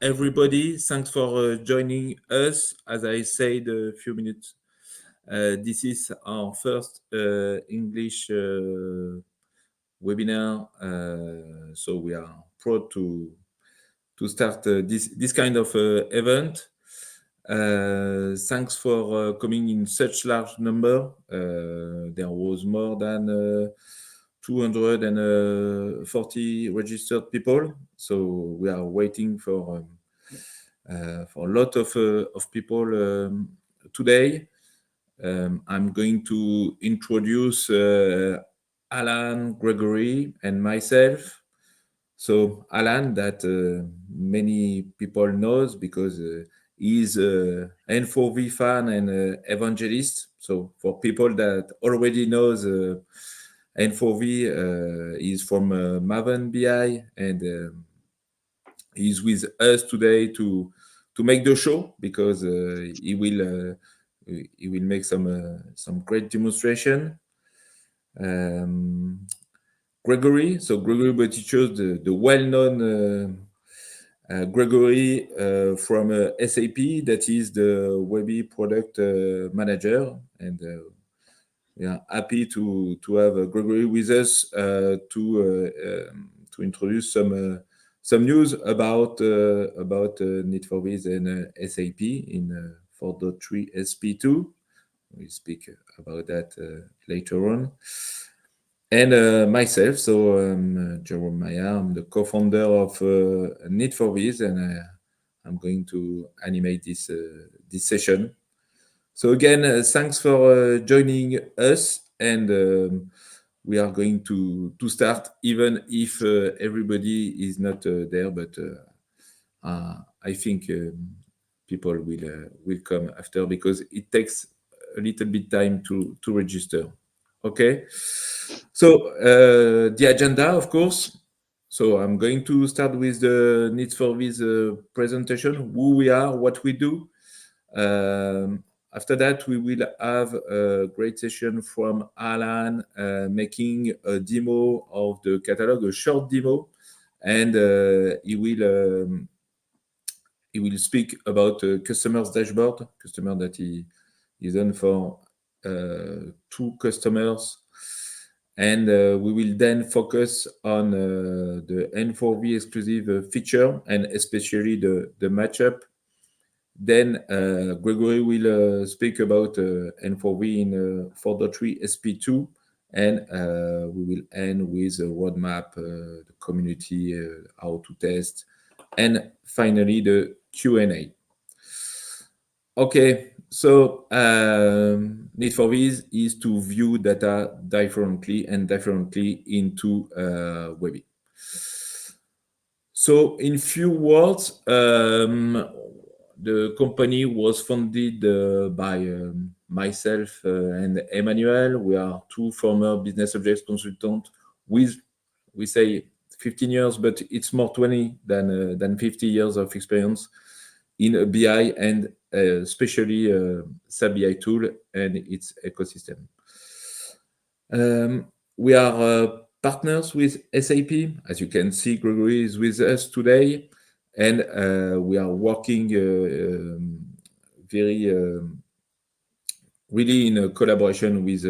everybody. Thanks for joining us. As I said a few minutes, this is our first English webinar. So we are proud to start this kind of event. Thanks for coming in such large number. There was more than 240 registered people. So we are waiting for a lot of people today. I'm going to introduce Alan, Gregory, and myself. So Alan, that many people knows because he's a N4V fan and evangelist. So for people that already knows N4V, is from Maven BI, and he's with us today to make the show because he will make some great demonstration. Gregory, so Gregory, but he chose the well-known Gregory from SAP, that is the Webby product manager, and we are happy to have Gregory with us to introduce some news about Need4Viz and SAP in 4.3 SP2. We'll speak about that later on. And myself, so Jerome Maya, I'm the co-founder of Need4Viz, and I'm going to animate this session. So again, thanks for joining us, and we are going to start, even if everybody is not there, but I think people will come after, because it takes a little bit time to register. Okay, so the agenda, of course. So I'm going to start with the Need4Viz presentation, who we are, what we do. After that, we will have a great session from Alan, making a demo of the catalog, a short demo, and he will speak about customers dashboard, customer that he done for 2 customers. And we will then focus on the N4V exclusive feature, and especially the matchup. Then Gregory will speak about N4V in 4.3 SP2, and we will end with a roadmap, the community, how to test, and finally the Q&A. Okay, so Need4Viz is to view data differently into Webby. So in few words, the company was founded by myself and Emmanuel. We are 2 former business objects consultants with, we say, 15 years, but it's more 20 than 50 years of experience in BI, and especially SAP BI tool and its ecosystem. We are partners with SAP. As you can see, Gregory is with us today, and we are working very really in a collaboration with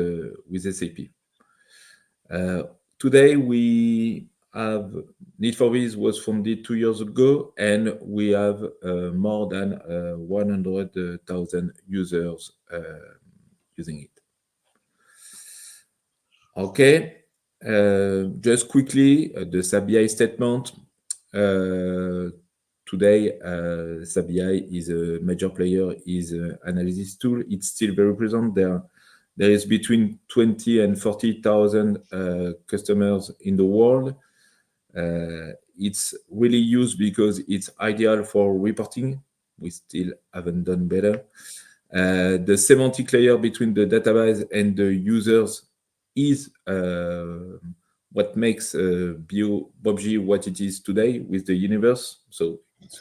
SAP. Today we have Need4Viz was founded 2 years ago, and we have more than 100,000 users using it. Okay, just quickly, the SAP BI statement. Today, SAP BI is a major player, is an analysis tool. It's still very present there. There is between 20 and 40,000 customers in the world. It's really used because it's ideal for reporting. We still haven't done better. The semantic layer between the database and the users is what makes BobG what it is today with the universe. So it's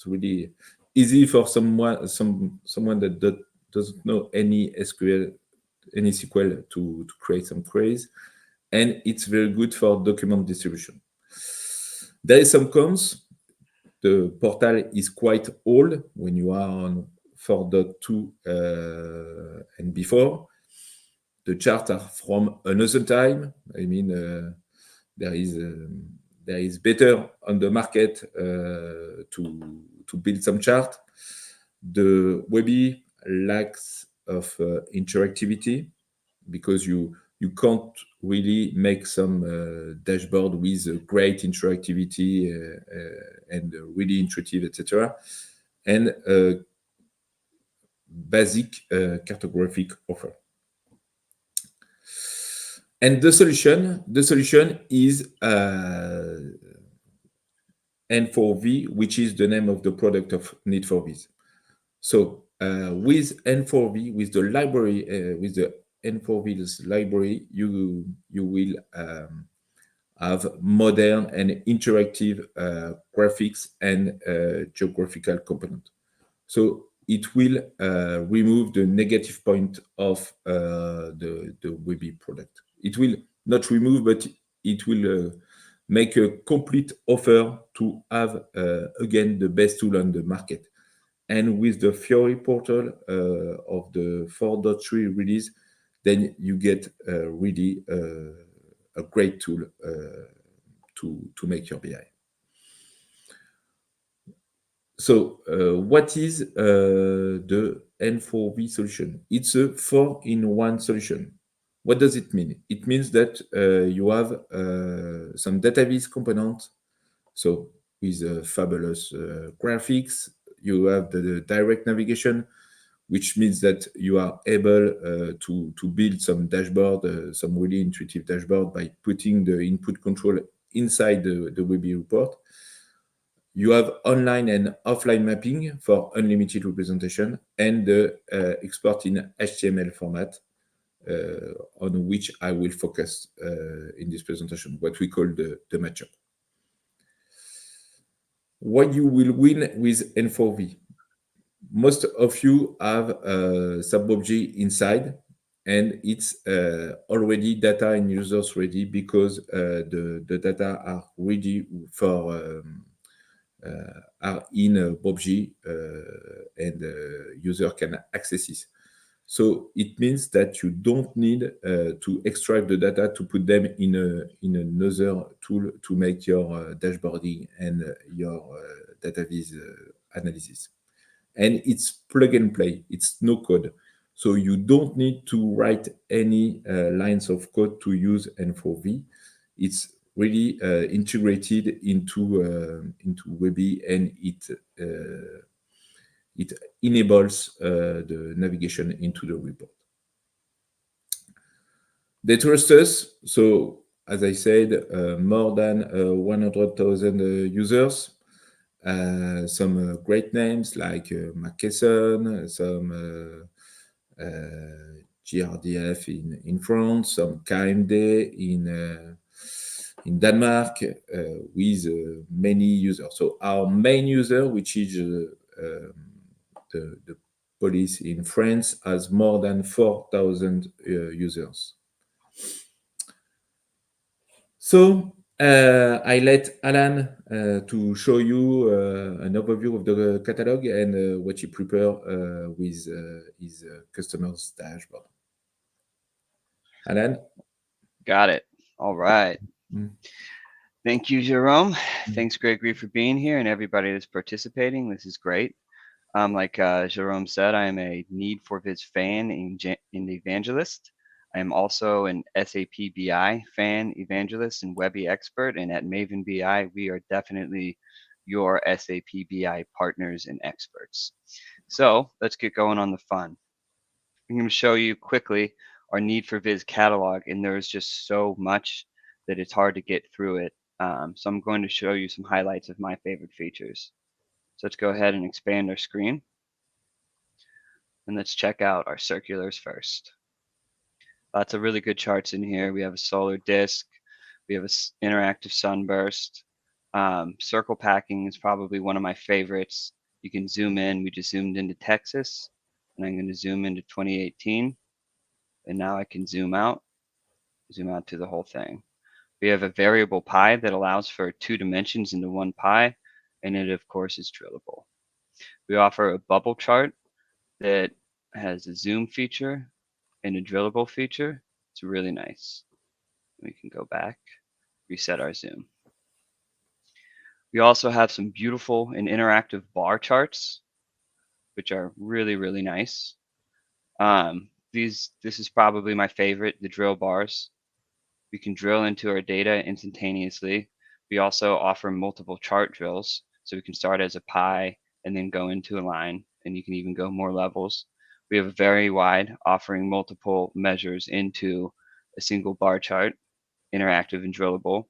really easy for someone that doesn't know any SQL, any SQL to create some queries, and it's very good for document distribution. There is some cons. The portal is quite old when you are on 4.2 and before. The charts are from another time. I mean, there is better on the market to build some chart. The Webby lacks of interactivity because you can't really make some dashboard with great interactivity and really intuitive, etc. And basic cartographic offer. And the solution is N4V, which is the name of the product of Need4Viz. So with N4V, with the library, with the N4Viz library, you will have modern and interactive graphics and geographical component. So it will remove the negative point of the Webby product. It will not remove, but it will make a complete offer to have, again, the best tool on the market. And with the Fiori portal of the 4.3 release, then you get really a great tool to make your BI. So what is the N4V solution? It's a 4-in-1 solution. What does it mean? It means that you have some database components. So with fabulous graphics, you have the direct navigation, which means that you are able to build some dashboard, some really intuitive dashboard by putting the input control inside the Webby report. You have online and offline mapping for unlimited representation and the export in HTML format, on which I will focus in this presentation, what we call the matchup. What you will win with N4V? Most of you have sub-object inside, and it's already data and users ready because the data are ready for are in Bobji and user can access it. So it means that you don't need to extract the data to put them in another tool to make your dashboarding and your database analysis. And it's plug and play, it's no code. So you don't need to write any lines of code to use N4V. It's really integrated into Webby, and it enables the navigation into the report. They trust us. So as I said, more than 100,000 users. Some great names like McKesson, some GRDF in France, some KMD in Denmark, with many users. So our main user, which is the police in France, has more than 4,000 users. So I let Alan to show you an overview of the catalog and what he prepared with his customers' dashboard. Alan? Got it. All right. Mm. Thank you, Jerome. Thanks, Gregory, for being here, and everybody that's participating. This is great. Like Jerome said, I am a Need4Viz fan and evangelist. I am also an SAP BI fan, evangelist, and Webby expert. And at Maven BI, we are definitely your SAP BI partners and experts. So let's get going on the fun. I'm going to show you quickly our Need4Viz catalog, and there is just so much that it's hard to get through it. So I'm going to show you some highlights of my favorite features. So let's go ahead and expand our screen. And let's check out our circulars first. Lots of really good charts in here. We have a solar disk. We have an interactive sunburst. Circle packing is probably one of my favorites. You can zoom in. We just zoomed into Texas, and I'm going to zoom into 2018. And now I can zoom out to the whole thing. We have a variable pi that allows for 2 dimensions into one pi. and it of course is drillable. We offer a bubble chart that has a zoom feature and a drillable feature. It's really nice. We can go back, reset our zoom. We also have some beautiful and interactive bar charts, which are really, really nice. This is probably my favorite, the drill bars. We can drill into our data instantaneously. We also offer multiple chart drills, so we can start as a pie and then go into a line, and you can even go more levels. We have a very wide, offering multiple measures into a single bar chart, interactive and drillable.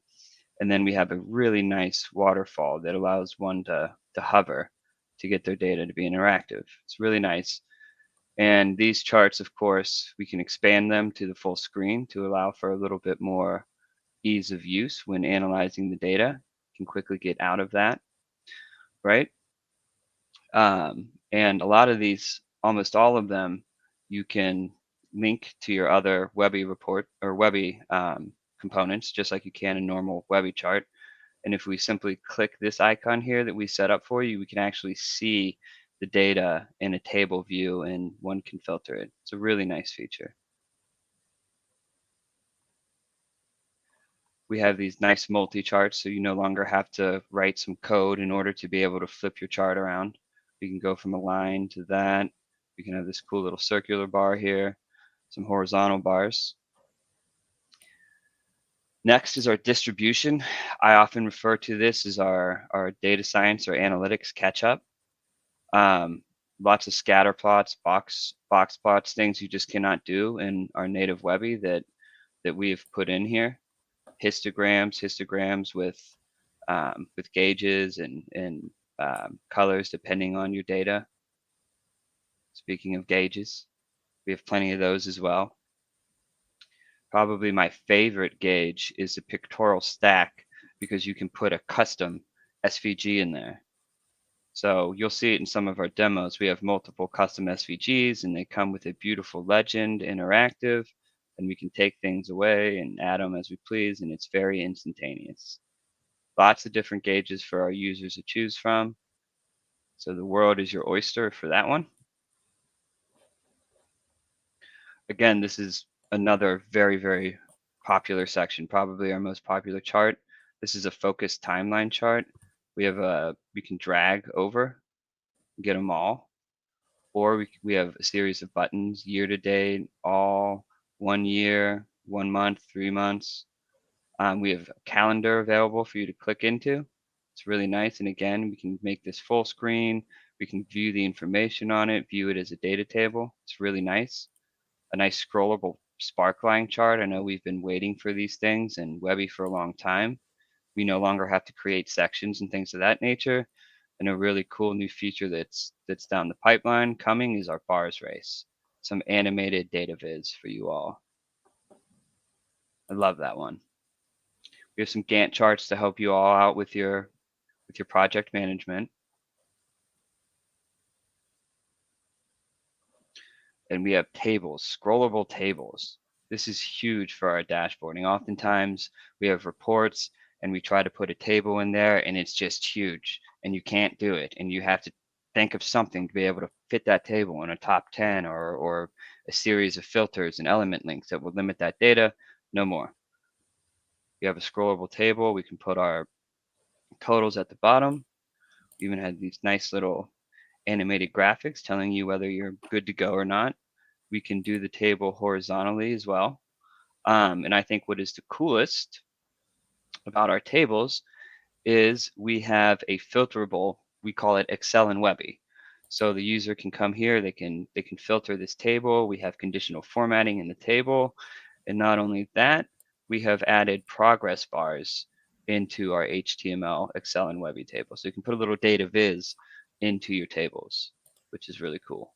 And then we have a really nice waterfall that allows one to hover to get their data to be interactive. It's really nice. And these charts, of course, we can expand them to the full screen to allow for a little bit more ease of use when analyzing the data. You can quickly get out of that, right? And a lot of these, almost all of them, you can link to your other Webby report or Webby components, just like you can a normal Webby chart. And if we simply click this icon here that we set up for you, we can actually see the data in a table view and one can filter it. It's a really nice feature. We have these nice multi-charts, so you no longer have to write some code in order to be able to flip your chart around. We can go from a line to that. We can have this cool little circular bar here, some horizontal bars. Next is our distribution. I often refer to this as our data science or analytics catch-up. Lots of scatter plots, box plots, things you just cannot do in our native Webby that we have put in here. Histograms with gauges and colors depending on your data. Speaking of gauges, we have plenty of those as well. Probably my favorite gauge is the pictorial stack because you can put a custom SVG in there. So you'll see it in some of our demos. We have multiple custom SVGs and they come with a beautiful legend, interactive, and we can take things away and add them as we please, and it's very instantaneous. Lots of different gauges for our users to choose from. So the world is your oyster for that one. Again, this is another very, very popular section, probably our most popular chart. This is a focused timeline chart. We can drag over, get them all, or we have a series of buttons, year to date, all, 1 year, 1 month, 3 months. We have a calendar available for you to click into. It's really nice. And again, we can make this full screen. We can view the information on it, view it as a data table. It's really nice. A nice scrollable sparkline chart. I know we've been waiting for these things in Webby for a long time. We no longer have to create sections and things of that nature. And a really cool new feature that's down the pipeline coming is our bars race. Some animated data viz for you all. I love that one. We have some Gantt charts to help you all out with your project management. And we have tables, scrollable tables. This is huge for our dashboarding. Oftentimes we have reports and we try to put a table in there and it's just huge and you can't do it. And you have to think of something to be able to fit that table in a top 10 or a series of filters and element links that will limit that data. No more. We have a scrollable table. We can put our totals at the bottom. We even had these nice little animated graphics telling you whether you're good to go or not. We can do the table horizontally as well. And I think what is the coolest about our tables is we have a filterable, we call it Excel and Webby. So the user can come here, they can filter this table. We have conditional formatting in the table. And not only that, we have added progress bars into our HTML, Excel, and Webby table. So you can put a little data viz into your tables, which is really cool.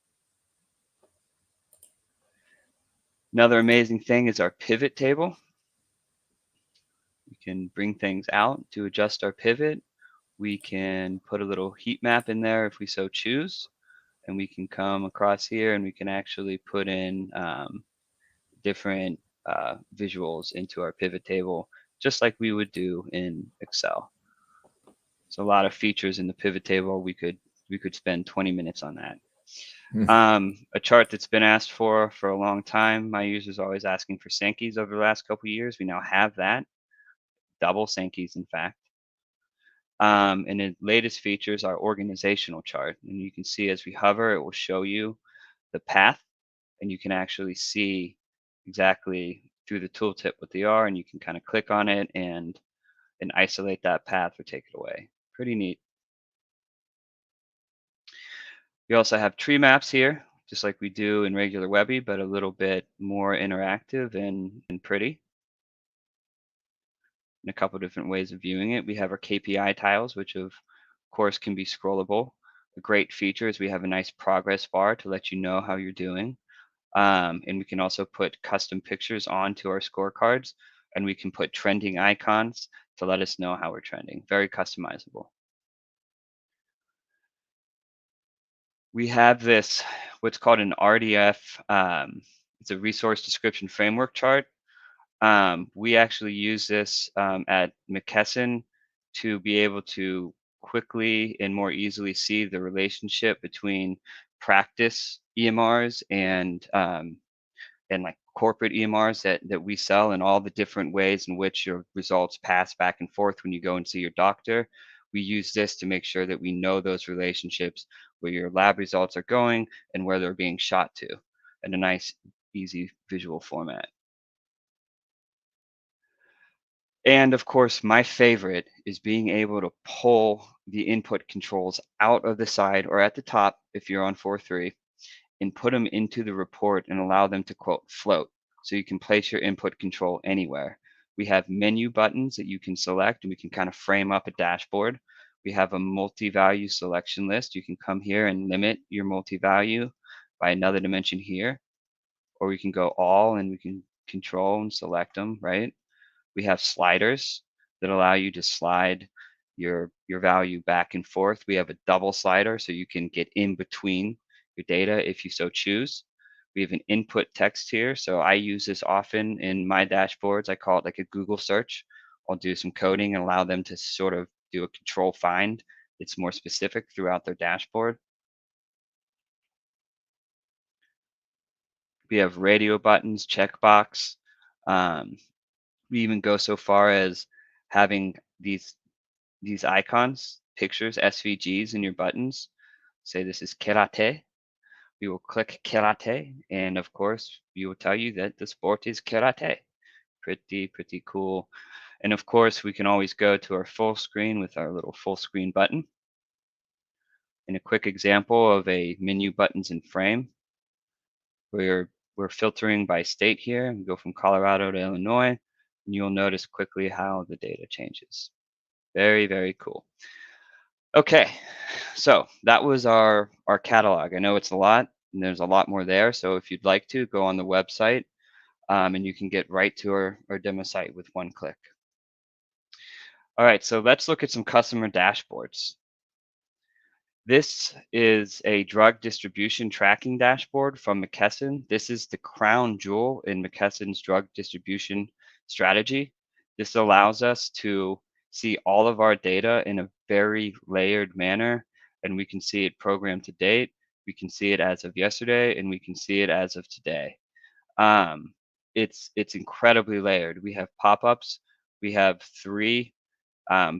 Another amazing thing is our pivot table. We can bring things out to adjust our pivot. We can put a little heat map in there if we so choose. And we can come across here and we can actually put in different visuals into our pivot table, just like we would do in Excel. So a lot of features in the pivot table. We could spend 20 minutes on that. A chart that's been asked for a long time. My users are always asking for Sankey's over the last couple of years. We now have that, double Sankey's in fact. And the latest features are organizational chart. And you can see as we hover, it will show you the path, and you can actually see exactly through the tooltip what they are, and you can kind of click on it and isolate that path or take it away. Pretty neat. We also have tree maps here, just like we do in regular Webby, but a little bit more interactive and pretty. And a couple different ways of viewing it. We have our KPI tiles, which of course can be scrollable. A great feature is we have a nice progress bar to let you know how you're doing. And we can also put custom pictures onto our scorecards, and we can put trending icons to let us know how we're trending. Very customizable. We have this, what's called an RDF. It's a resource description framework chart. We actually use this at McKesson to be able to quickly and more easily see the relationship between practice EMRs and like corporate EMRs that we sell, and all the different ways in which your results pass back and forth when you go and see your doctor. We use this to make sure that we know those relationships, where your lab results are going and where they're being shot to, in a nice, easy visual format. And of course, my favorite is being able to pull the input controls out of the side or at the top if you're on 4.3, and put them into the report and allow them to quote float. So you can place your input control anywhere. We have menu buttons that you can select, and we can kind of frame up a dashboard. We have a multi-value selection list. You can come here and limit your multi-value by another dimension here, or we can go all and we can control and select them, right? We have sliders that allow you to slide your value back and forth. We have a double slider so you can get in between your data if you so choose. We have an input text here. So I use this often in my dashboards. I call it like a Google search. I'll do some coding and allow them to sort of do a control find that's more specific throughout their dashboard. We have radio buttons, checkbox. We even go so far as having these icons, pictures, SVGs in your buttons. Say this is karate. We will click karate, and of course, we will tell you that the sport is karate. Pretty cool. And of course, we can always go to our full screen with our little full screen button. And a quick example of a menu buttons and frame. We're filtering by state here. We go from Colorado to Illinois, and you'll notice quickly how the data changes. Very, very cool. Okay, so that was our catalog. I know it's a lot, and there's a lot more there. So if you'd like to, go on the website, and you can get right to our demo site with one click. All right, so let's look at some customer dashboards. This is a drug distribution tracking dashboard from McKesson. This is the crown jewel in McKesson's drug distribution strategy. This allows us to see all of our data in a very layered manner, and we can see it programmed to date, we can see it as of yesterday, and we can see it as of today. It's incredibly layered. We have pop-ups. We have three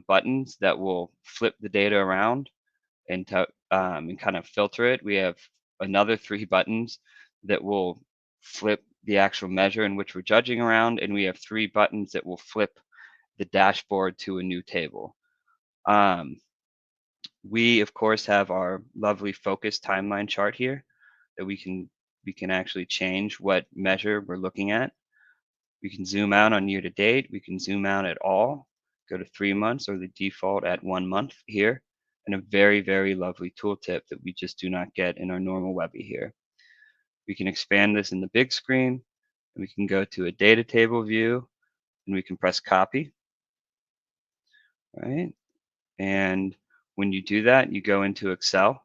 buttons that will flip the data around and kind of filter it. We have another three buttons that will flip the actual measure in which we're judging around, and we have three buttons that will flip the dashboard to a new table. We of course have our lovely focus timeline chart here that we can actually change what measure we're looking at. We can zoom out on year to date. We can zoom out at all, go to 3 months, or the default at 1 month here, and a very, very lovely tooltip that we just do not get in our normal Webby here. We can expand this in the big screen, and we can go to a data table view, and we can press copy. All right, and when you do that, you go into Excel.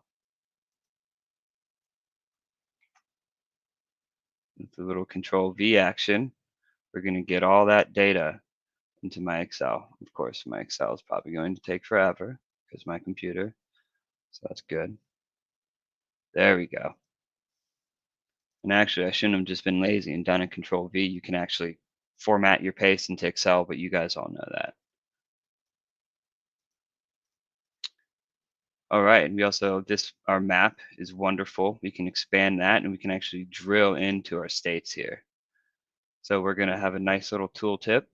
With the little Control V action, we're going to get all that data into my Excel. Of course, my Excel is probably going to take forever. because my computer. So that's good. There we go. And actually, I shouldn't have just been lazy and done a Control V. You can actually format your paste into Excel, but you guys all know that. All right, and we also, our map is wonderful. We can expand that and we can actually drill into our states here. So we're gonna have a nice little tooltip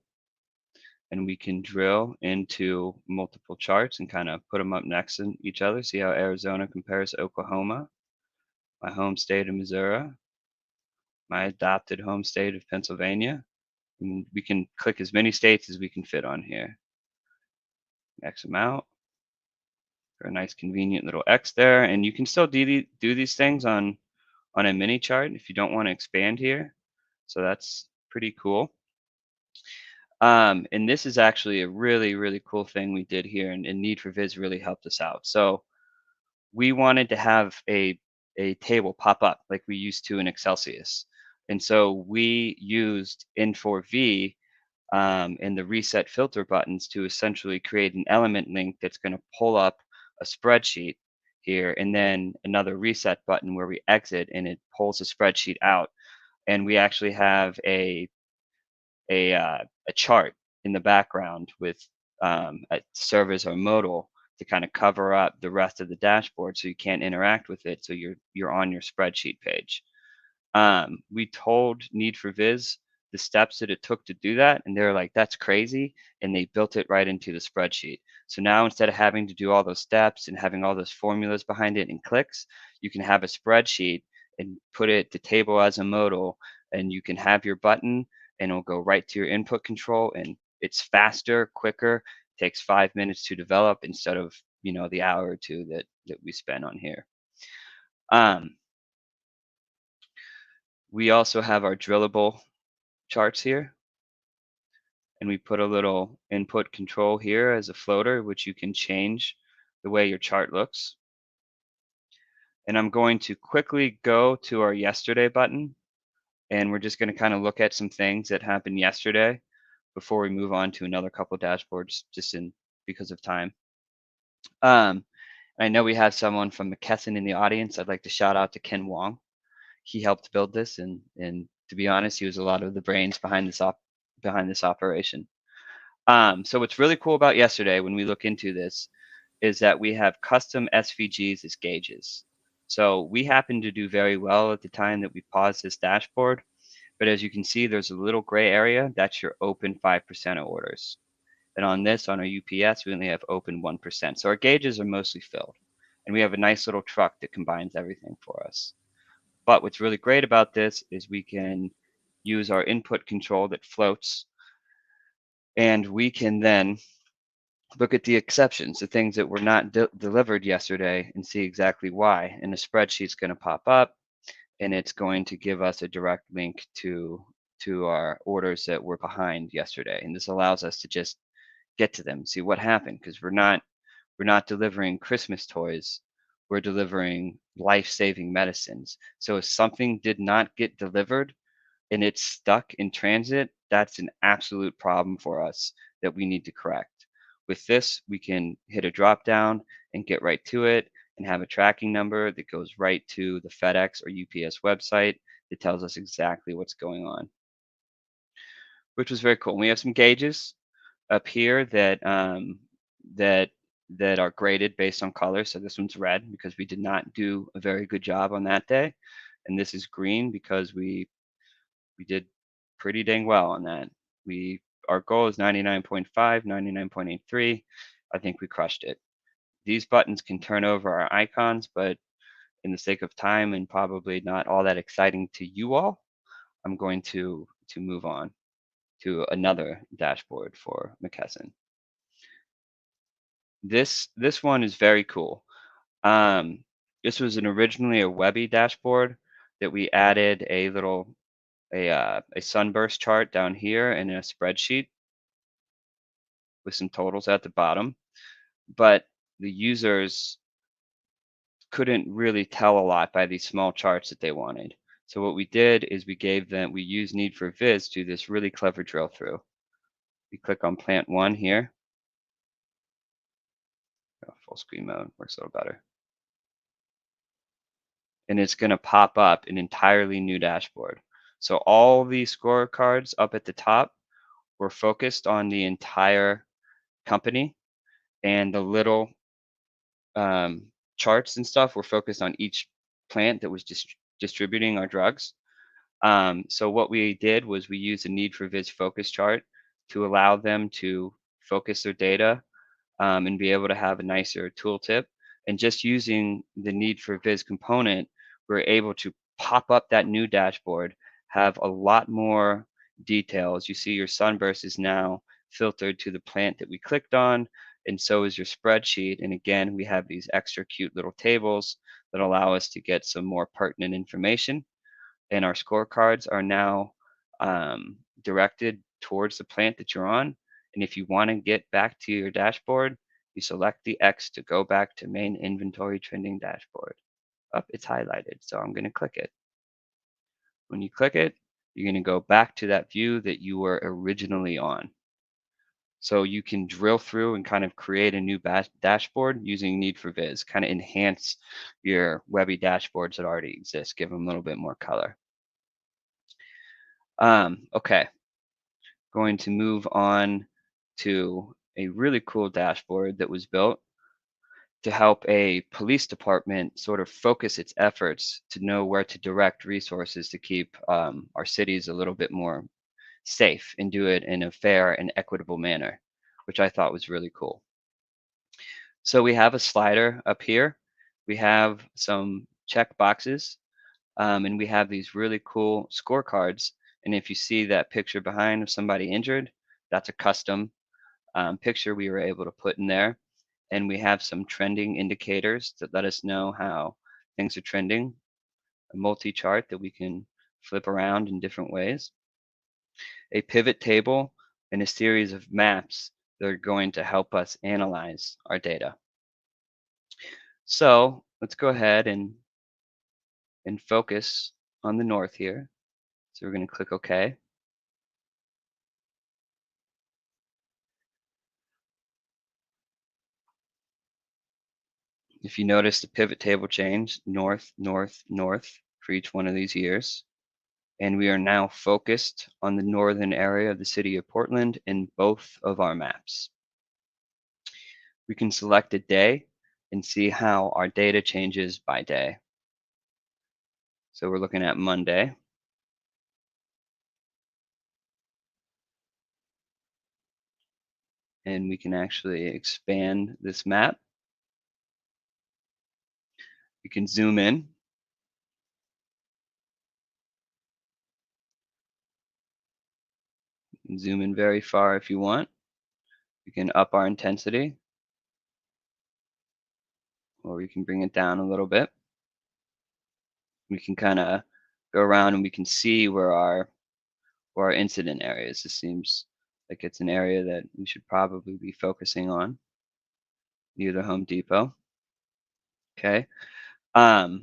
and we can drill into multiple charts and kind of put them up next to each other. See how Arizona compares to Oklahoma, my home state of Missouri, my adopted home state of Pennsylvania. And we can click as many states as we can fit on here. X them out for a nice convenient little X there. And you can still do these things on a mini chart if you don't want to expand here. So that's pretty cool. And this is actually a really, really cool thing we did here, and Need4Viz really helped us out. So we wanted to have a table pop up like we used to in Excelsius. And so we used N4V and the reset filter buttons to essentially create an element link that's going to pull up a spreadsheet here, and then another reset button where we exit and it pulls the spreadsheet out. And we actually have a chart in the background with serve as our modal to kind of cover up the rest of the dashboard so you can't interact with it. So you're on your spreadsheet page. We told Need4Viz the steps that it took to do that, and they were like, "That's crazy," and they built it right into the spreadsheet. So now instead of having to do all those steps and having all those formulas behind it and clicks, you can have a spreadsheet and put it the table as a modal, and you can have your button, and it'll go right to your input control, and it's faster, quicker. Takes 5 minutes to develop instead of the hour or two that we spend on here. Um, we also have our drillable charts here, and we put a little input control here as a floater, which you can change the way your chart looks. And I'm going to quickly go to our yesterday button, and we're just going to kind of look at some things that happened yesterday before we move on to another couple dashboards, just because of time. I know we have someone from McKesson in the audience. I'd like to shout out to Ken Wong. He helped build this, and to be honest, he was a lot of the brains behind this operation. So what's really cool about yesterday when we look into this is that we have custom SVGs as gauges. So we happened to do very well at the time that we paused this dashboard. But as you can see, there's a little gray area. That's your open 5% of orders. And on our UPS, we only have open 1%. So our gauges are mostly filled. And we have a nice little truck that combines everything for us. But what's really great about this is we can use our input control that floats, and we can then look at the exceptions, the things that were not delivered yesterday, and see exactly why. And the spreadsheet's going to pop up, and it's going to give us a direct link to our orders that were behind yesterday. And this allows us to just get to them, see what happened, because we're not delivering Christmas toys. We're delivering life-saving medicines. So if something did not get delivered and it's stuck in transit, that's an absolute problem for us that we need to correct. With this, we can hit a drop down and get right to it and have a tracking number that goes right to the FedEx or UPS website that tells us exactly what's going on, which was very cool. We have some gauges up here that that are graded based on color. So this one's red because we did not do a very good job on that day, and this is green because we did pretty dang well on that. Our goal is 99.5, 99.83. I think we crushed it. These buttons can turn over our icons, but in the sake of time and probably not all that exciting to you all, I'm going to move on to another dashboard for McKesson. This one is very cool. This was originally a Webby dashboard that we added a sunburst chart down here and a spreadsheet with some totals at the bottom, but the users couldn't really tell a lot by these small charts that they wanted. So what we did is we used Need4Viz to do this really clever drill through. We click on plant 1 here, Full screen mode works a little better. And it's going to pop up an entirely new dashboard. So all these scorecards up at the top were focused on the entire company, and the little charts and stuff were focused on each plant that was distributing our drugs. So what we did was we used a Need4Viz focus chart to allow them to focus their data and be able to have a nicer tooltip. And just using the Need4Viz component, we're able to pop up that new dashboard, have a lot more details. You see your sunburst is now filtered to the plant that we clicked on, and so is your spreadsheet. And again, we have these extra cute little tables that allow us to get some more pertinent information. And our scorecards are now directed towards the plant that you're on. And if you want to get back to your dashboard, you select the X to go back to main inventory trending dashboard. Up, it's highlighted, so I'm going to click it. When you click it, you're going to go back to that view that you were originally on. So you can drill through and kind of create a new dashboard using Need4Viz, kind of enhance your Webby dashboards that already exist, give them a little bit more color. Okay, going to move on to a really cool dashboard that was built to help a police department sort of focus its efforts to know where to direct resources to keep our cities a little bit more safe and do it in a fair and equitable manner, which I thought was really cool. So we have a slider up here. We have some check boxes, and we have these really cool scorecards. And if you see that picture behind of somebody injured, that's a custom picture we were able to put in there. And we have some trending indicators that let us know how things are trending, a multi-chart that we can flip around in different ways, a pivot table, and a series of maps that are going to help us analyze our data. So let's go ahead and focus on the north here. So we're going to click OK. If you notice the pivot table change, north, north, north for each one of these years. And we are now focused on the northern area of the city of Portland in both of our maps. We can select a day and see how our data changes by day. So we're looking at Monday. And we can actually expand this map. We can zoom in. You can zoom in very far if you want. We can up our intensity, or we can bring it down a little bit. We can kind of go around and we can see where our incident areas. This seems like it's an area that we should probably be focusing on near the Home Depot. Okay. Our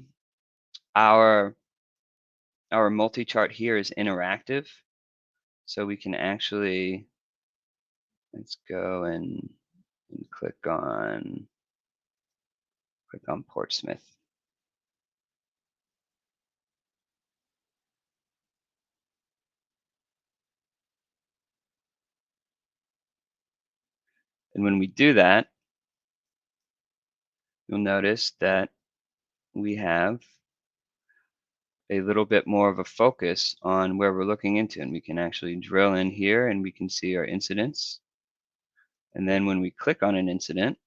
multi-chart here is interactive, so we can actually, let's go and click on Portsmouth. And when we do that, you'll notice that we have a little bit more of a focus on where we're looking into, and we can actually drill in here and we can see our incidents. And then when we click on an incident,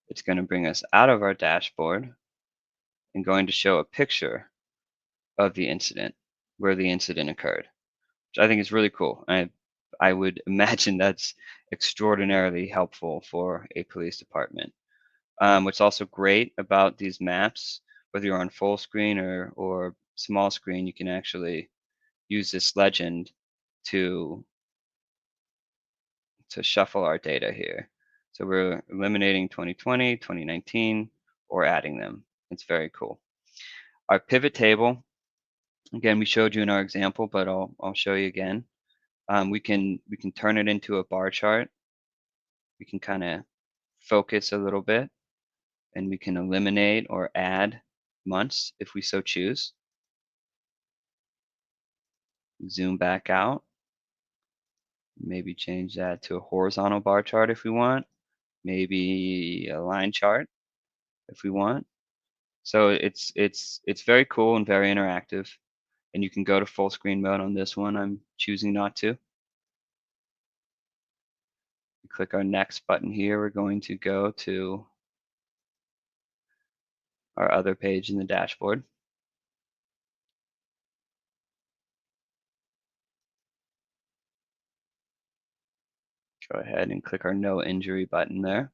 it's going to bring us out of our dashboard and going to show a picture of the incident, where the incident occurred, which I think is really cool. I would imagine that's extraordinarily helpful for a police department. What's also great about these maps, whether you're on full screen or small screen, you can actually use this legend to shuffle our data here. So we're eliminating 2020, 2019, or adding them. It's very cool. Our pivot table, again, we showed you in our example, but I'll show you again. We can turn it into a bar chart. We can kind of focus a little bit, and we can eliminate or add months if we so choose. Zoom back out. Maybe change that to a horizontal bar chart if we want. Maybe a line chart if we want. So it's very cool and very interactive. And you can go to full screen mode on this one. I'm choosing not to. Click our next button here. We're going to go to our other page in the dashboard. Go ahead and click our no injury button there.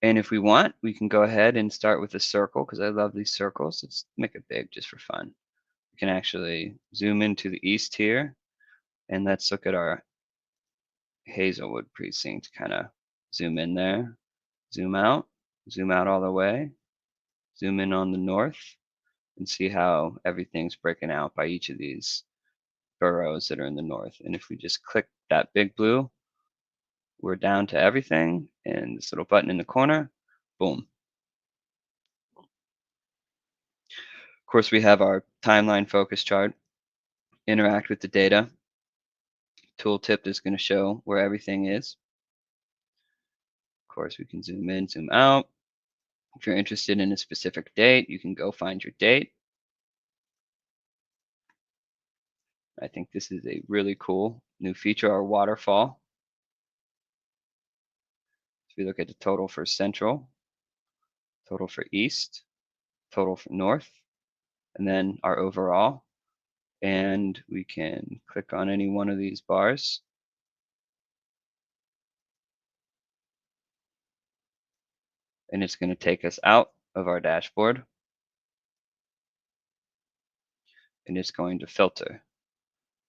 And if we want, we can go ahead and start with a circle because I love these circles. Let's make it big just for fun. We can actually zoom into the east here, and let's look at our Hazelwood precinct. Kind of zoom in there, zoom out all the way, zoom in on the north, and see how everything's breaking out by each of these boroughs that are in the north. And if we just click that big blue, we're down to everything, and this little button in the corner, boom. Of course, we have our timeline focus chart, interact with the data. Tooltip is going to show where everything is. Of course, we can zoom in, zoom out. If you're interested in a specific date, you can go find your date. I think this is a really cool new feature, our waterfall. So we look at the total for central, total for east, total for north, and then our overall. And we can click on any one of these bars. And it's going to take us out of our dashboard. And it's going to filter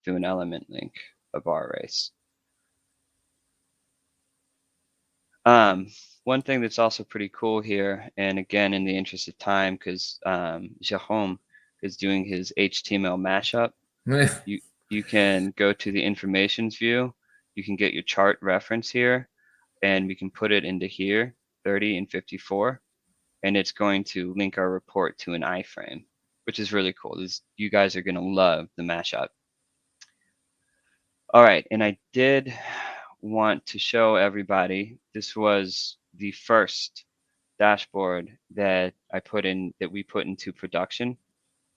through an element link, a bar race. One thing that's also pretty cool here, and again, in the interest of time, because Jérôme is doing his HTML mashup, you can go to the informations view. You can get your chart reference here, and we can put it into here, 30 and 54, and it's going to link our report to an iframe, which is really cool. You guys are going to love the mashup. All right, and I did want to show everybody, this was the first dashboard that we put into production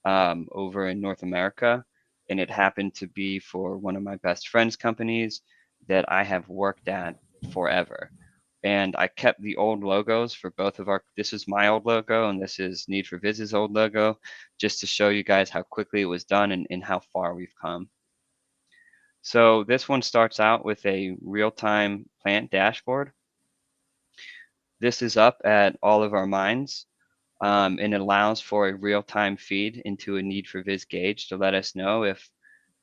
over in North America, and it happened to be for one of my best friends' companies that I have worked at forever. And I kept the old logos for both of this is my old logo and this is Need4Viz's old logo, just to show you guys how quickly it was done and how far we've come. So this one starts out with a real-time plant dashboard. This is up at all of our mines, and it allows for a real-time feed into a Need4Viz gauge to let us know if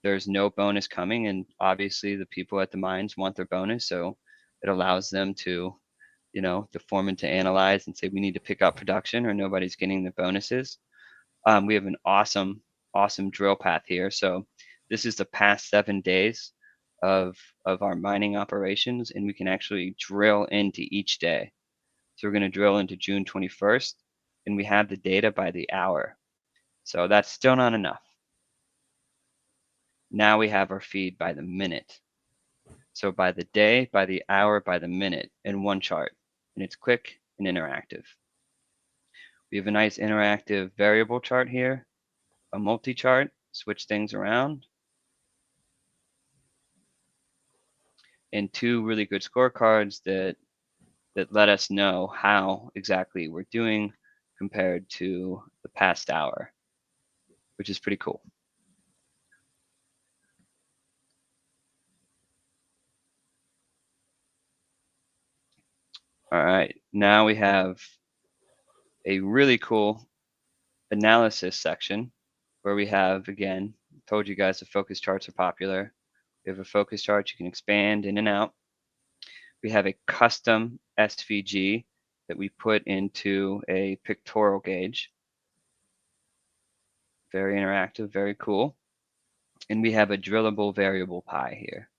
there's no bonus coming. And obviously the people at the mines want their bonus, so it allows them to, the foreman to analyze and say we need to pick up production or nobody's getting the bonuses. We have an awesome drill path here. So this is the past 7 days of our mining operations, and we can actually drill into each day. So we're going to drill into June 21st, and we have the data by the hour. So that's still not enough. Now we have our feed by the minute. So by the day, by the hour, by the minute in one chart, and it's quick and interactive. We have a nice interactive variable chart here, a multi-chart, switch things around, and 2 really good scorecards that let us know how exactly we're doing compared to the past hour, which is pretty cool. All right, now we have a really cool analysis section where we have, again, told you guys the focus charts are popular. We have a focus chart you can expand in and out. We have a custom SVG that we put into a pictorial gauge. Very interactive, very cool. And we have a drillable variable pi here.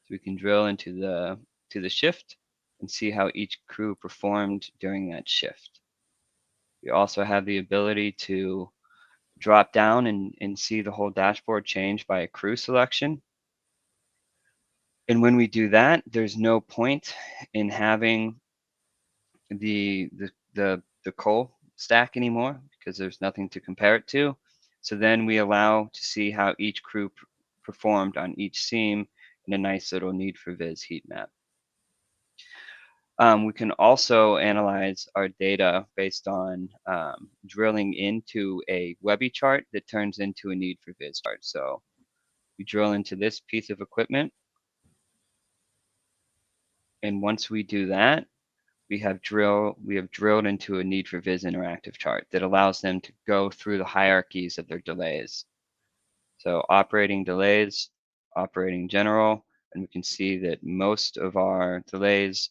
So we can drill into the to the shift and see how each crew performed during that shift. We also have the ability to drop down and see the whole dashboard change by a crew selection. And when we do that, there's no point in having the coal stack anymore because there's nothing to compare it to. So then we allow to see how each crew performed on each seam in a nice little Need4Viz heat map. We can also analyze our data based on drilling into a Webby chart that turns into a Need4Viz chart. So we drill into this piece of equipment. And once we do that, we have drilled into a Need4Viz interactive chart that allows them to go through the hierarchies of their delays. So operating delays, operating general, and we can see that most of our delays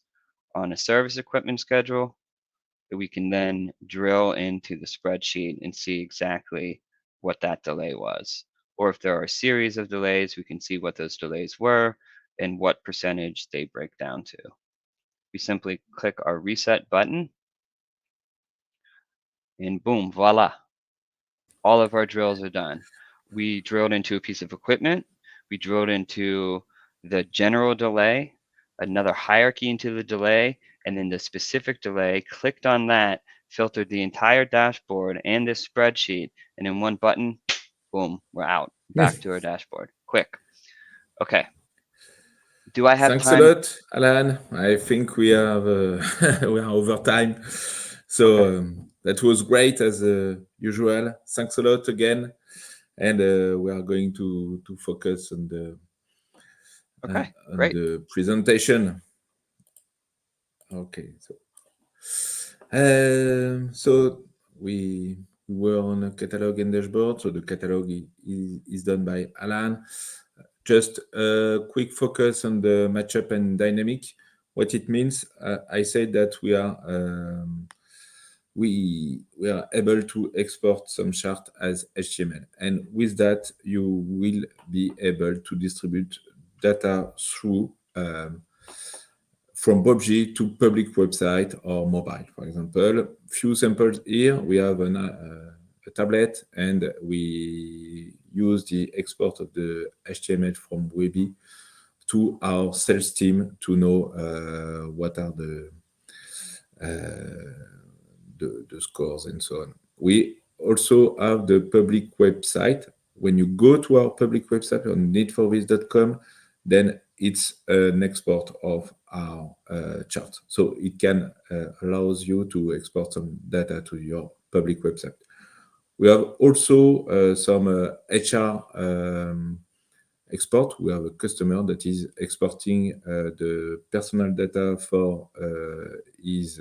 on a service equipment schedule that we can then drill into the spreadsheet and see exactly what that delay was. Or if there are a series of delays, we can see what those delays were and what percentage they break down to. We simply click our reset button and boom, voila. All of our drills are done. We drilled into a piece of equipment. We drilled into the general delay, another hierarchy into the delay, and then the specific delay, clicked on that, filtered the entire dashboard and this spreadsheet, and in one button, boom, we're out, back to our dashboard. Quick. Okay. Do I have Thanks time? a lot, Alan. I think we have we are over time. So Okay. that was great as usual. Thanks a lot again, and we are going to focus on Okay, great. the presentation. Okay, so we were on a catalog and dashboard. So the catalog is done by Alan. Just a quick focus on the matchup and dynamic. What it means, I said that we are able to export some chart as HTML, and with that you will be able to distribute data through from PUBG to public website or mobile. For example, few samples here. We have a tablet, and we use the export of the HTML from Webby to our sales team to know what are the scores and so on. We also have the public website. When you go to our public website on need4viz.com, then it's an export of our chart. So it can allows you to export some data to your public website. We have also some HR export. We have a customer that is exporting the personal data for his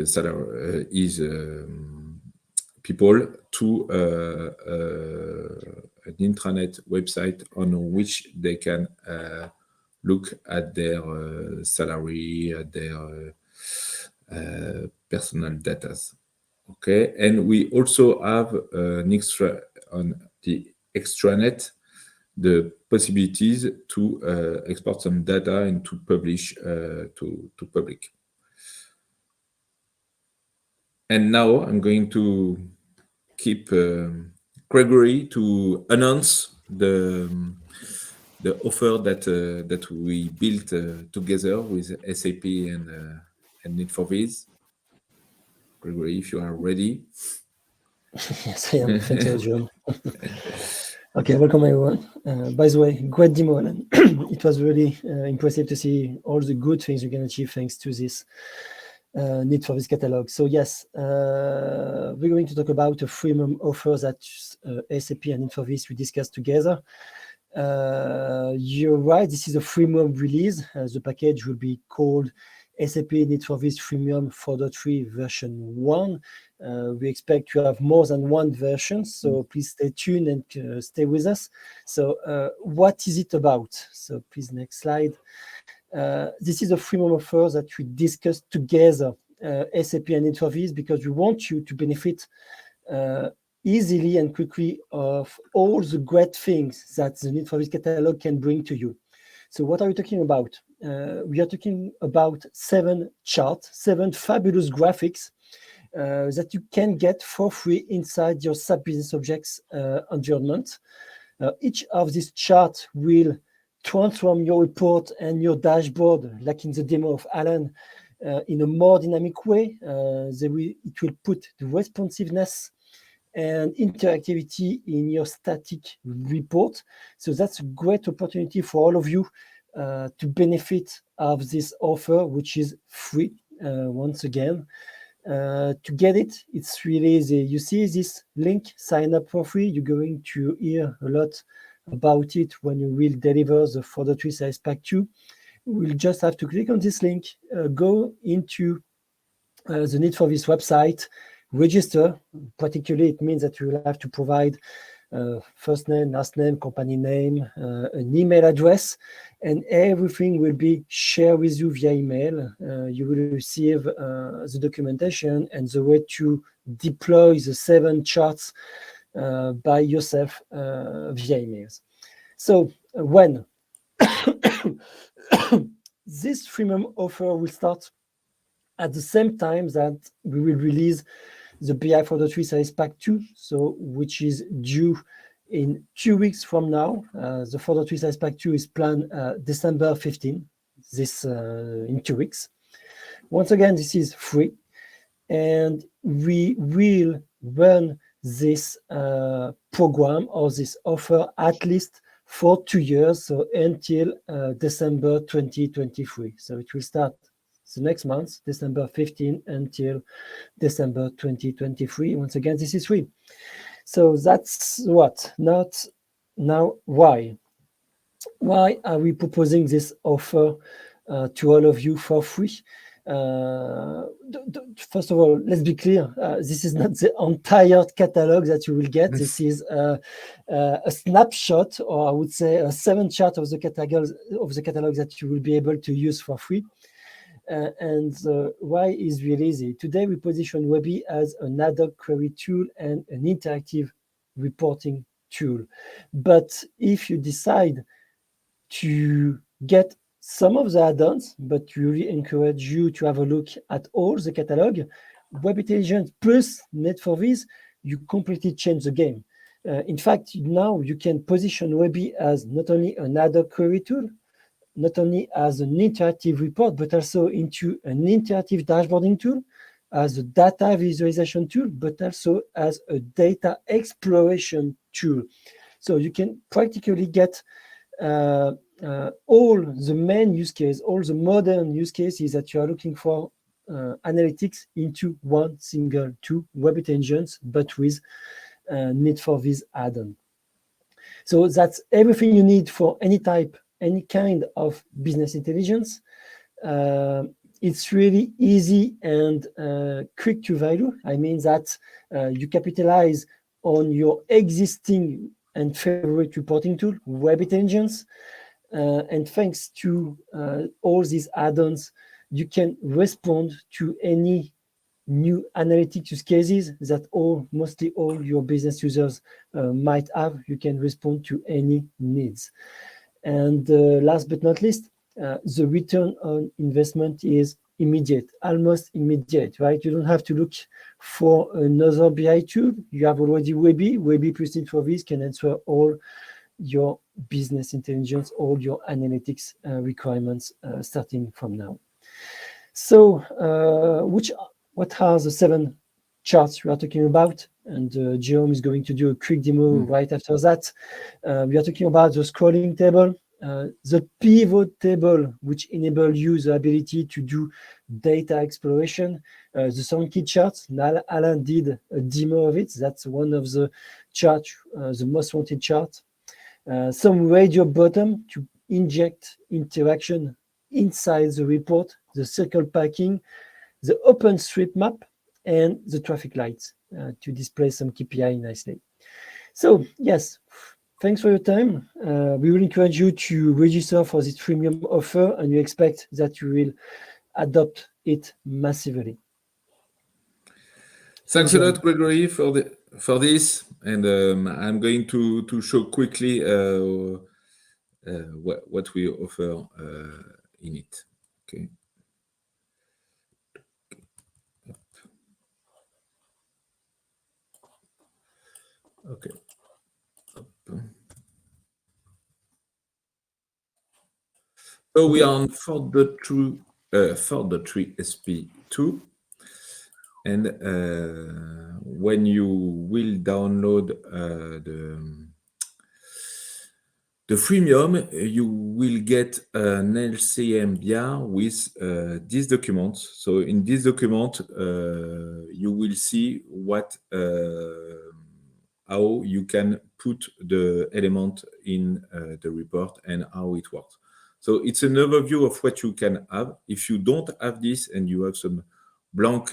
salary, his people to an intranet website on which they can look at their salary, at their personal data. Okay, and we also have an extra on the extranet, the possibilities to export some data and to publish to public. And now I'm going to keep Gregory to announce the offer that we built together with SAP and Need4Viz. Gregory, if you are ready. Yes, I am. Thank you, John. Okay, welcome everyone. By the way, great demo, and it was really impressive to see all the good things you can achieve thanks to this Need4Viz catalog. So yes, we're going to talk about a freemium offer that SAP and Need4Viz we discussed together. You're right, this is a freemium release. The package will be called SAP Need4Viz Freemium 4.3 version 1. We expect to have more than one version, so please stay tuned and stay with us. So what is it about? So please, next slide. This is a freemium offer that we discussed together, SAP and Need4Viz, because we want you to benefit easily and quickly of all the great things that the Need4Viz catalog can bring to you. So what are we talking about? We are talking about 7 charts, 7 fabulous graphics that you can get for free inside your SAP Business Objects environment. Each of these charts will transform your report and your dashboard, like in the demo of Alan, in a more dynamic way. It will put the responsiveness and interactivity in your static report. So that's a great opportunity for all of you to benefit of this offer, which is free once again. To get it, it's really easy. You see this link, sign up for free. You're going to hear a lot about it when you will deliver the 4.3 Sales Pack 2. We'll just have to click on this link, go into the Need4Viz website, register. Particularly, it means that you will have to provide first name, last name, company name, an email address, and everything will be shared with you via email. You will receive the documentation and the way to deploy the 7 charts by yourself via emails. So when this freemium offer will start at the same time that we will release the BI 4.3 Sales Pack 2, so which is due in 2 weeks from now. The 4.3 Sales Pack 2 is planned December 15, in 2 weeks. Once again, this is free, and we will run this program or this offer at least for 2 years, so until December 2023. So it will start the next month, December 15, until December 2023. Once again, this is free. So that's what. Not now. Why? Why are we proposing this offer to all of you for free? First of all, let's be clear. This is not the entire catalog that you will get. This is a snapshot, or I would say a 7 chart of the catalog that you will be able to use for free. And why is really easy. Today, we position Webby as an ad hoc query tool and an interactive reporting tool. But if you decide to get some of the add-ons, but we really encourage you to have a look at all the catalog, Web Intelligence plus Need4Viz, you completely change the game. In fact, now you can position Webby as not only an ad hoc query tool, not only as an interactive report, but also into an interactive dashboarding tool, as a data visualization tool, but also as a data exploration tool. So you can practically get all the main use case, all the modern use cases that you are looking for analytics into one single tool, Web Intelligence, but with Need4Viz add-on. So that's everything you need for any kind of business intelligence. It's really easy and quick to value. I mean that you capitalize on your existing and favorite reporting tool, Web Intelligence. And thanks to all these add-ons, you can respond to any new analytics use cases that mostly all your business users might have. You can respond to any needs. And last but not least, the return on investment is immediate, almost immediate, right? You don't have to look for another BI tool. You have already Webby plus Need4Viz can answer all your business intelligence, all your analytics requirements starting from now. So what are the 7 charts we are talking about? And Jerome is going to do a quick demo right after that. We are talking about the scrolling table, the pivot table, which enable you the ability to do data exploration, the Sankey charts. Alan did a demo of it. That's one of the charts, the most wanted chart. Some radio bottom to inject interaction inside the report, the circle packing, the OpenStreetMap, and the traffic lights to display some KPI nicely. So yes, thanks for your time. We will encourage you to register for this freemium offer, and we expect that you will adopt it massively. Thanks a lot, Gregory, for this. And I'm going to show quickly what we offer in it. Okay. Okay. So we are on 4.3 SP2, and when you will download the freemium, you will get an LCM BIA with this document. So in this document, you will see how you can put the element in the report and how it works. So it's an overview of what you can have. If you don't have this and you have some blank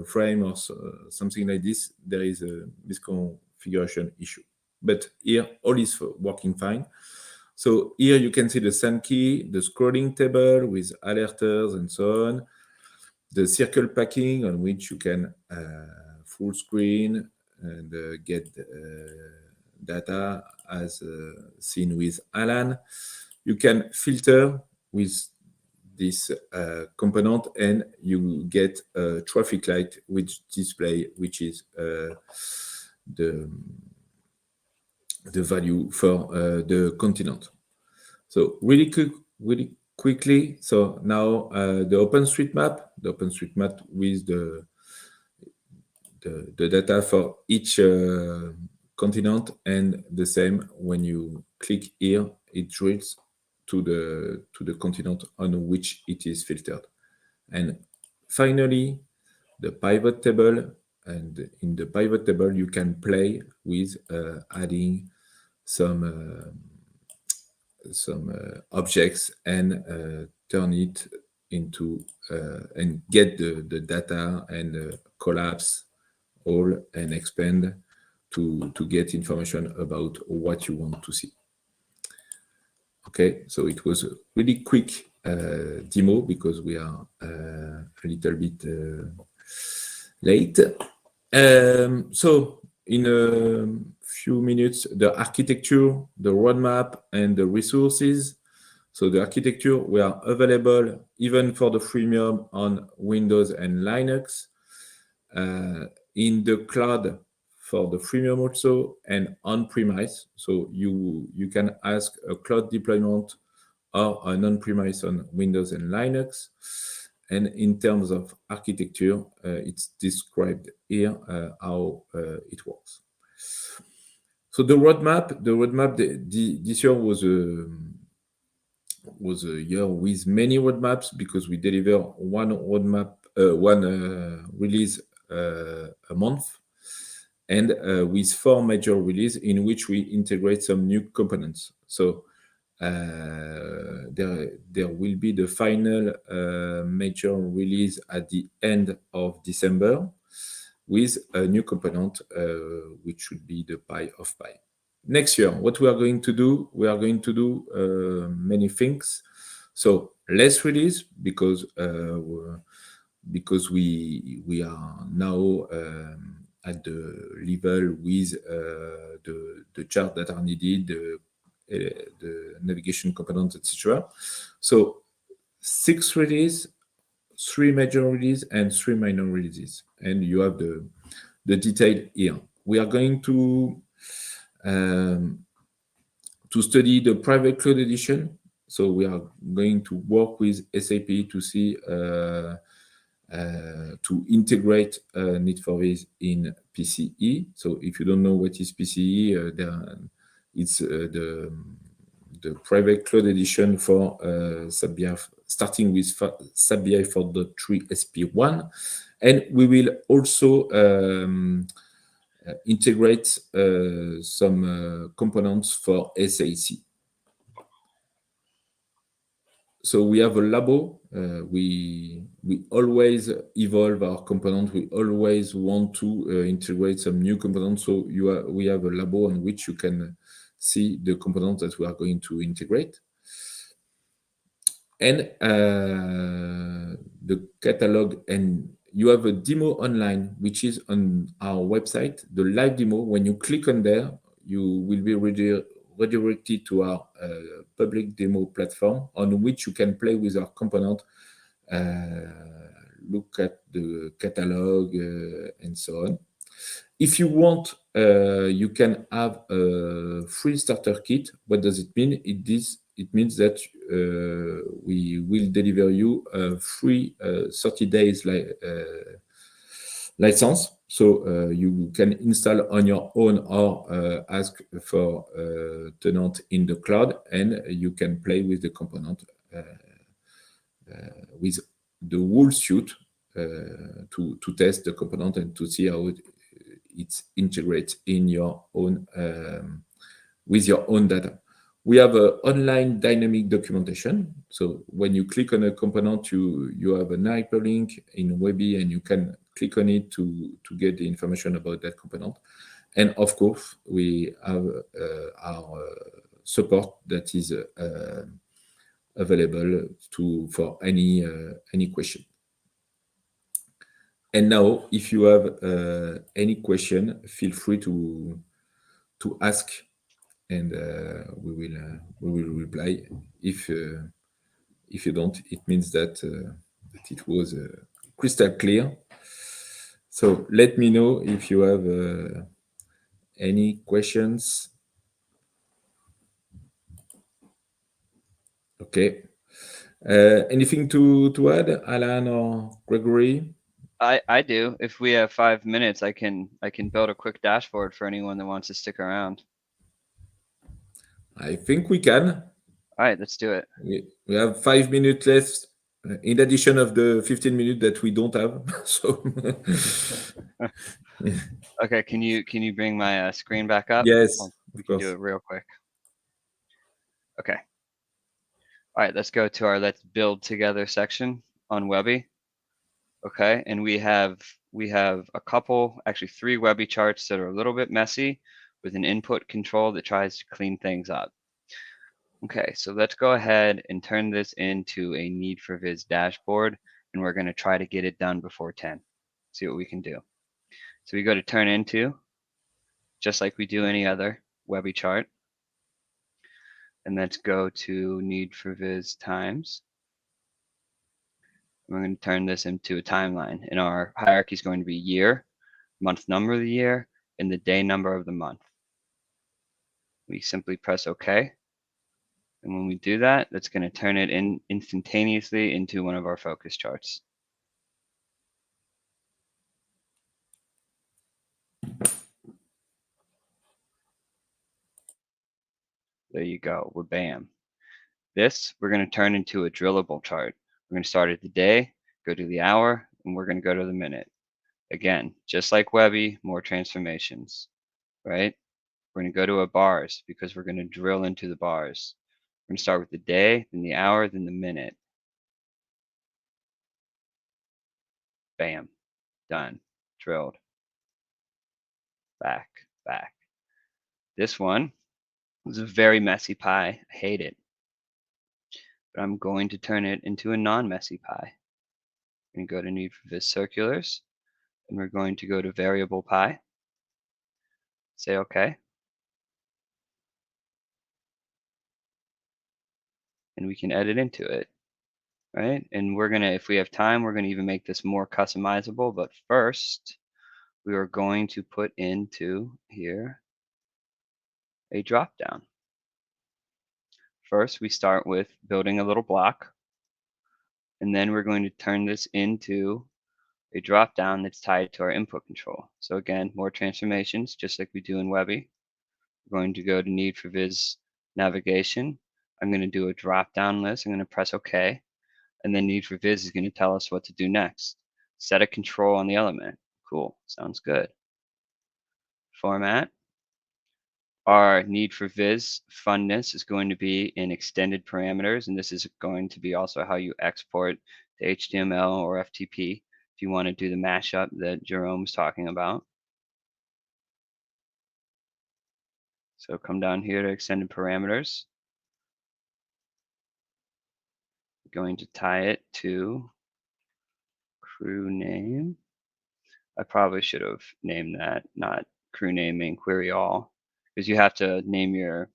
frame or something like this, there is a misconfiguration issue. But here, all is working fine. So here you can see the SAN key, the scrolling table with alerters and so on, the circle packing on which you can full screen and get data as seen with Alan. You can filter with this component and you get a traffic light which display, which is the value for the continent. So really quickly, so now the OpenStreetMap with the data for each continent, and the same when you click here, it drills to the continent on which it is filtered. And finally, the pivot table, and in the pivot table you can play with adding some objects and turn it into and get the data and collapse all and expand to get information about what you want to see. Okay, so it was a really quick demo because we are a little bit late. So in a few minutes, the architecture, the roadmap, and the resources. So the architecture, we are available even for the freemium on Windows and Linux, in the cloud for the freemium also, and on-premise. So you can ask a cloud deployment or an on-premise on Windows and Linux. And in terms of architecture, it's described here how it works. So the roadmap, this year was a year with many roadmaps because we deliver one roadmap, one release a month, and with 4 major releases in which we integrate some new components. So there will be the final major release at the end of December with a new component, which should be the Pi of Pi. Next year, what we are going to do, many things. So less release because we are now at the level with the chart that are needed, the navigation components, etc. So 6 releases, 3 major releases, and 3 minor releases, and you have the detail here. We are going to study the private cloud edition. So we are going to work with SAP to see to integrate Need4Viz in PCE. So if you don't know what is PCE, it's the private cloud edition for SAP BI, starting with SAP BI 4.3 SP1, and we will also integrate some components for SAC. So we have a labo. We always evolve our component. We always want to integrate some new components. So we have a labo on which you can see the components that we are going to integrate. And the catalog, and you have a demo online, which is on our website, the live demo. When you click on there, you will be redirected to our public demo platform on which you can play with our component, look at the catalog, and so on. If you want, you can have a free starter kit. What does it mean? It means that we will deliver you a free 30 days license. So you can install on your own or ask for a tenant in the cloud, and you can play with the component with the whole suite to test the component and to see how it integrates in your own with your own data. We have an online dynamic documentation. So when you click on a component, you have an hyperlink in Webby, and you can click on it to get the information about that component. And of course, we have our support that is available for any question. And now, if you have any question, feel free to ask, and we will reply. If you don't, it means that it was crystal clear. So let me know if you have any questions. Okay. Anything to add, Alan or Gregory? I do. If we have 5 minutes, I can build a quick dashboard for anyone that wants to stick around. I think we can. All right, let's do it. We have 5 minutes left, in addition of the 15 minutes that we don't have. So okay, can you bring my screen back up? Yes, We of can course. do it real quick. Okay. All right, let's go to our Let's Build Together section on Webby. Okay, and we have a couple, actually 3 Webby charts that are a little bit messy with an input control that tries to clean things up. Okay, so let's go ahead and turn this into a Need4Viz dashboard, and we're going to try to get it done before 10. See what we can do. So we go to Turn Into, just like we do any other Webby chart. And let's go to Need4Viz Times. We're going to turn this into a timeline, and our hierarchy is going to be year, month number of the year, and the day number of the month. We simply press OK. And when we do that, that's going to turn it in instantaneously into one of our focus charts. There you go. We're bam. This we're going to turn into a drillable chart. We're going to start at the day, go to the hour, and we're going to go to the minute. Again, just like Webby, more transformations, right? We're going to go to a bars because we're going to drill into the bars. We're going to start with the day, then the hour, then the minute. Bam. Done. Drilled. Back. This one was a very messy pie. I hate it. But I'm going to turn it into a non-messy pie. I'm going to go to Need4Viz Circulars, and we're going to go to Variable Pie. Say OK. And we can edit into it, right? And we're gonna, if we have time, we're gonna even make this more customizable. But first, we are going to put into here a drop down. First, we start with building a little block, and then we're going to turn this into a drop down that's tied to our input control. So again, more transformations, just like we do in Webby. We're going to go to Need4Viz Navigation. I'm going to do a drop down list. I'm going to press OK. And then Need4Viz is going to tell us what to do next. Set a control on the element. Cool. Sounds good. Format. Our Need4Viz funness is going to be in extended parameters, and this is going to be also how you export to HTML or FTP if you want to do the mashup that Jerome was talking about. So come down here to extended parameters. Going to tie it to crew name. I probably should have named that, not crew naming query all, because you have to name your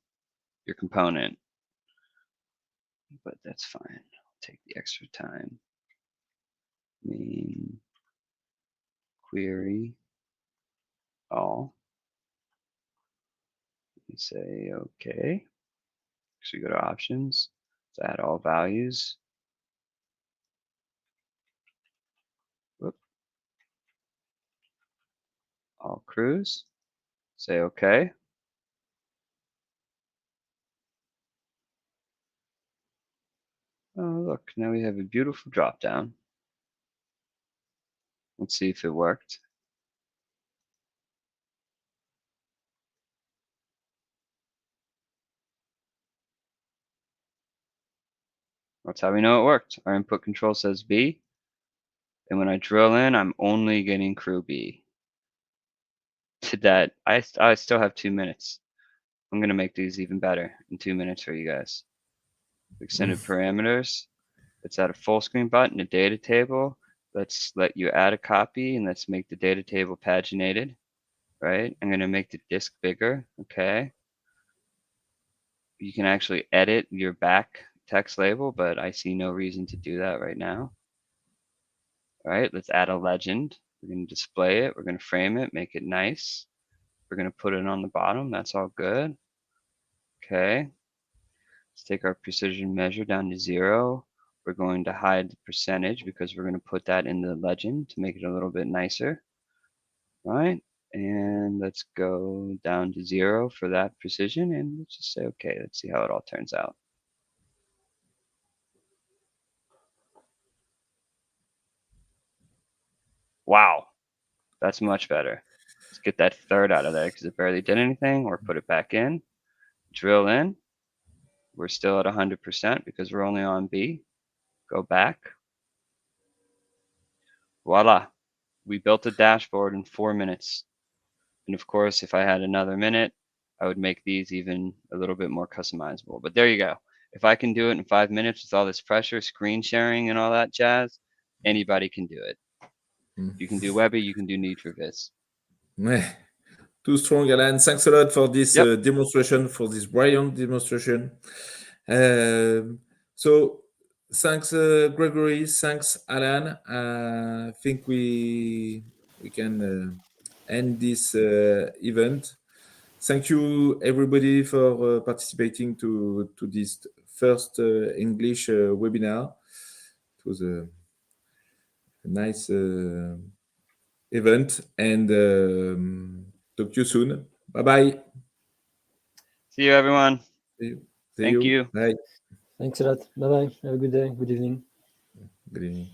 your component. But that's fine. I'll take the extra time. Main query all. You say okay. So we go to options. Let's add all values. Whoop. All crews. Say okay. Oh, look, now we have a beautiful drop down. Let's see if it worked. That's how we know it worked. Our input control says B. And when I drill in, I'm only getting crew B. To that, I still have 2 minutes. I'm going to make these even better in 2 minutes for you guys. Extended parameters. Let's add a full screen button, a data table. Let's let you add a copy and let's make the data table paginated, right? I'm going to make the disk bigger, okay? You can actually edit your back text label, but I see no reason to do that right now. All right, let's add a legend. We're going to display it. We're going to frame it, make it nice. We're going to put it on the bottom. That's all good. Okay. Let's take our precision measure down to 0. We're going to hide the percentage because we're going to put that in the legend to make it a little bit nicer. All right. And let's go down to 0 for that precision. And let's just say, okay, let's see how it all turns out. Wow. That's much better. Let's get that third out of there because it barely did anything, or put it back in. Drill in. We're still at 100% because we're only on B. Go back. Voila. We built a dashboard in 4 minutes. And of course, if I had another minute, I would make these even a little bit more customizable. But there you go. If I can do it in 5 minutes with all this pressure, screen sharing and all that jazz, anybody can do it. You can do Webby, you can do Need4Viz. Too strong, Alan. Thanks a lot for this Yep. demonstration, for this brilliant demonstration. So thanks, Gregory. Thanks, Alan. I think we can end this event. Thank you, everybody, for participating to this first English webinar. It was a nice event, and talk to you soon. Bye-bye. See you, everyone. See Thank you. Bye. Thanks a lot. Bye-bye. Have a good day. Good evening. Good evening.